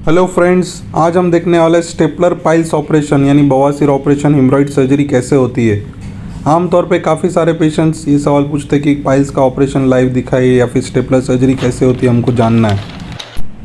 Hello friends, आज हम देखने वाले स्टेपलर पाइल्स ऑपरेशन यानी बवासीर ऑपरेशन हेमरॉइड सर्जरी कैसे होती है। आमतौर पे काफ़ी सारे पेशेंट्स ये सवाल पूछते हैं कि पाइल्स का ऑपरेशन लाइव दिखाइए या फिर स्टेपलर सर्जरी कैसे होती है, हमको जानना है।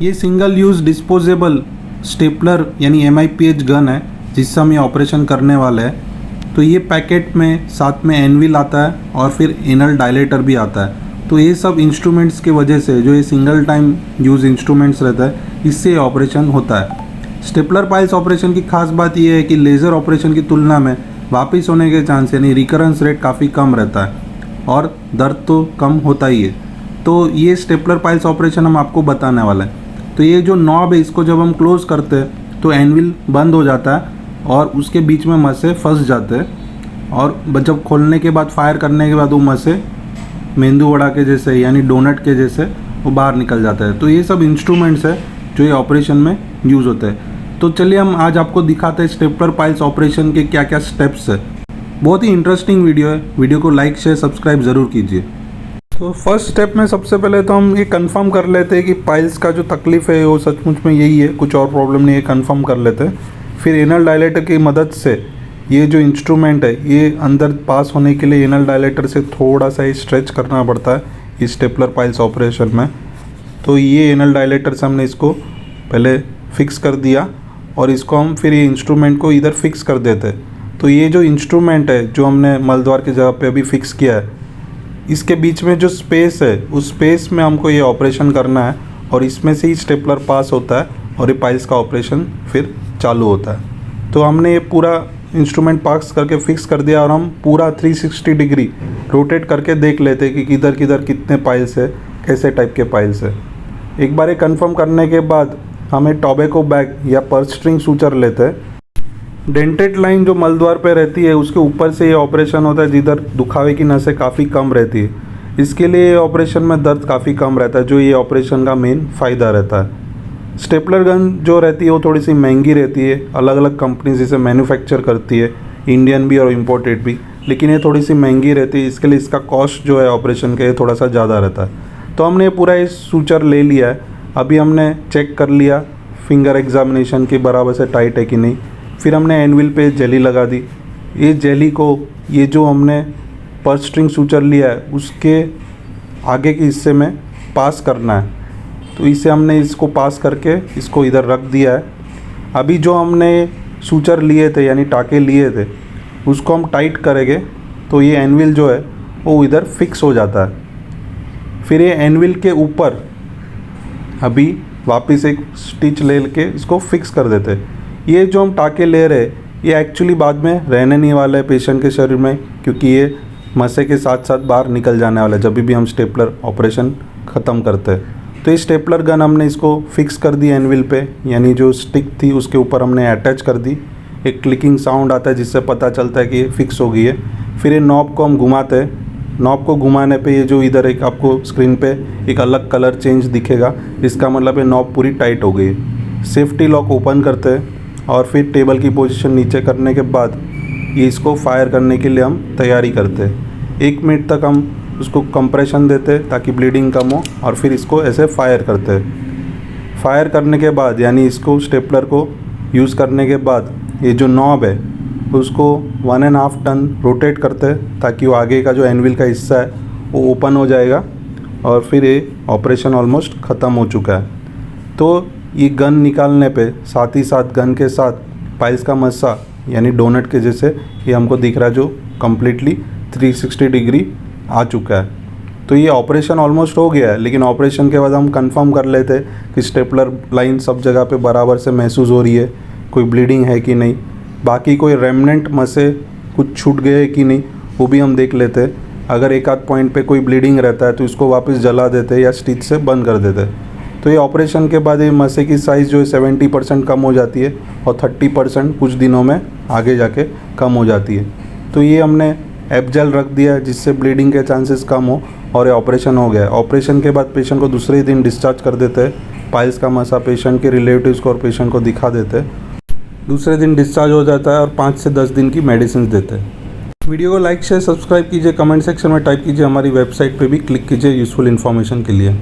ये सिंगल यूज़ डिस्पोजेबल स्टेपलर यानी MIPH गन है जिससे हम ये ऑपरेशन करने वाले हैं। तो ये पैकेट में साथ में एनविल आता है और फिर एनल डायलेटर भी आता है। तो ये सब इंस्ट्रूमेंट्स की वजह से जो ये सिंगल टाइम यूज़ इंस्ट्रूमेंट्स रहता है, इससे ऑपरेशन होता है। स्टेपलर पाइल्स ऑपरेशन की खास बात यह है कि लेज़र ऑपरेशन की तुलना में वापस होने के चांस यानी रिकरेंस रेट काफ़ी कम रहता है और दर्द तो कम होता ही है। तो ये स्टेपलर पाइल्स ऑपरेशन हम आपको बताने वाला है। तो ये जो नॉब है, इसको जब हम क्लोज़ करते हैं तो एनविल बंद हो जाता है और उसके बीच में मस्से फंस जाते हैं और जब खोलने के बाद फायर करने के बाद वो मस्से मेंदू वड़ा के जैसे यानी डोनट के जैसे वो बाहर निकल जाता है। तो ये सब इंस्ट्रूमेंट्स है जो ये ऑपरेशन में यूज़ होते हैं। तो चलिए हम आज आपको दिखाते हैं स्टेपलर पाइल्स ऑपरेशन के क्या क्या स्टेप्स है। बहुत ही इंटरेस्टिंग वीडियो है। वीडियो को लाइक शेयर सब्सक्राइब ज़रूर कीजिए। तो फर्स्ट स्टेप में सबसे पहले तो हम ये कंफर्म कर लेते हैं कि पाइल्स का जो तकलीफ़ है वो सचमुच में यही है, कुछ और प्रॉब्लम नहीं है, कंफर्म कर लेते हैं। फिर एनल डायलेटर की मदद से ये जो इंस्ट्रूमेंट है ये अंदर पास होने के लिए एनल डायलेटर से थोड़ा सा ही स्ट्रेच करना पड़ता है इस स्टेपलर पाइल्स ऑपरेशन में। तो ये एनल डायलेटर से हमने इसको पहले फिक्स कर दिया और इसको हम फिर ये इंस्ट्रूमेंट को इधर फिक्स कर देते हैं। तो ये जो इंस्ट्रूमेंट है जो हमने मलद्वार की जगह पे अभी फिक्स किया है, इसके बीच में जो स्पेस है उस स्पेस में हमको ये ऑपरेशन करना है और इसमें से ही स्टेपलर पास होता है और ये पाइल्स का ऑपरेशन फिर चालू होता है। तो हमने ये पूरा इंस्ट्रूमेंट पास करके फिक्स कर दिया और हम पूरा 360 डिग्री रोटेट करके देख लेते हैं कि किधर किधर कितने पाइल्स है, कैसे टाइप के पाइल्स है। एक बार ये कंफर्म करने के बाद हमें टोबैको बैग या पर्स स्ट्रिंग सूचर लेते हैं। डेंटेड लाइन जो मलद्वार पे रहती है उसके ऊपर से ये ऑपरेशन होता है जिधर दुखावे की नसें काफ़ी कम रहती है। इसके लिए ऑपरेशन में दर्द काफ़ी कम रहता है, जो ये ऑपरेशन का मेन फ़ायदा रहता है। स्टेपलर गन जो रहती है वो थोड़ी सी महंगी रहती है, अलग अलग कंपनीज इसे मैन्युफैक्चर करती है, इंडियन भी और इम्पोर्टेड भी, लेकिन ये थोड़ी सी महंगी रहती है। इसके लिए इसका कॉस्ट जो है ऑपरेशन के थोड़ा सा ज़्यादा रहता है। तो हमने पूरा ये सूचर ले लिया है। अभी हमने चेक कर लिया फिंगर एग्जामिनेशन के बराबर से टाइट है कि नहीं। फिर हमने एनविल पे जेली लगा दी। ये जेली को ये जो हमने पर्स स्ट्रिंग सूचर लिया है उसके आगे के हिस्से में पास करना है। तो इसे हमने इसको पास करके इसको इधर रख दिया है। अभी जो हमने सूचर लिए थे यानी टाके लिए थे उसको हम टाइट करेंगे तो ये एनविल जो है वो इधर फिक्स हो जाता है। फिर ये एनविल के ऊपर अभी वापस एक स्टिच ले के इसको फिक्स कर देते हैं। ये जो हम टाके ले रहे ये एक्चुअली बाद में रहने नहीं वाला है पेशेंट के शरीर में, क्योंकि ये मस्से के साथ साथ बाहर निकल जाने वाला है जब भी हम स्टेपलर ऑपरेशन ख़त्म करते हैं। तो ये स्टेपलर गन हमने इसको फिक्स कर दी एनविल पे, यानी जो स्टिक थी उसके ऊपर हमने अटैच कर दी। एक क्लिकिंग साउंड आता है जिससे पता चलता है कि ये फिक्स हो गई है। फिर ये नॉब को हम घुमाते हैं। नॉब को घुमाने पे ये जो इधर एक आपको स्क्रीन पे एक अलग कलर चेंज दिखेगा, इसका मतलब ये नॉब पूरी टाइट हो गई है। सेफ्टी लॉक ओपन करते हैं और फिर टेबल की पोजीशन नीचे करने के बाद ये इसको फायर करने के लिए हम तैयारी करते हैं। 1 मिनट तक हम उसको कंप्रेशन देते हैं ताकि ब्लीडिंग कम हो और फिर इसको ऐसे फायर करते हैं। फायर करने के बाद यानी इसको स्टेपलर को यूज़ करने के बाद ये जो नॉब है उसको 1.5 टर्न रोटेट करते हैं ताकि वो आगे का जो एनविल का हिस्सा है वो ओपन हो जाएगा और फिर ये ऑपरेशन ऑलमोस्ट ख़त्म हो चुका है। तो ये गन निकालने पे साथ ही साथ गन के साथ पाइल्स का मस्सा यानी डोनट के जैसे ये हमको दिख रहा है जो कम्प्लीटली 360 डिग्री आ चुका है। तो ये ऑपरेशन ऑलमोस्ट हो गया है, लेकिन ऑपरेशन के बाद हम कंफर्म कर लेते हैं कि स्टेपलर लाइन सब जगह पे बराबर से महसूस हो रही है, कोई ब्लीडिंग है कि नहीं, बाकी कोई रेमनेंट मस्से कुछ छूट गए कि नहीं वो भी हम देख लेते हैं। अगर एक आध पॉइंट पे कोई ब्लीडिंग रहता है तो इसको वापस जला देते हैं या स्टिच से बंद कर देते हैं। तो ये ऑपरेशन के बाद ये मस्से की साइज़ जो है 70% कम हो जाती है और 30% कुछ दिनों में आगे जाके कम हो जाती है। तो ये हमने एपजेल रख दिया है जिससे ब्लीडिंग के चांसेस कम हो और ये ऑपरेशन हो गया है। ऑपरेशन के बाद पेशेंट को दूसरे दिन डिस्चार्ज कर देते हैं। पाइल्स का मस्सा पेशेंट के रिलेटिव्स को और पेशेंट को दिखा देते हैं। दूसरे दिन डिस्चार्ज हो जाता है और 5 से 10 दिन की मेडिसिन देते हैं। वीडियो को लाइक शेयर सब्सक्राइब कीजिए, कमेंट सेक्शन में टाइप कीजिए, हमारी वेबसाइट पे भी क्लिक कीजिए यूज़फुल इन्फॉर्मेशन के लिए।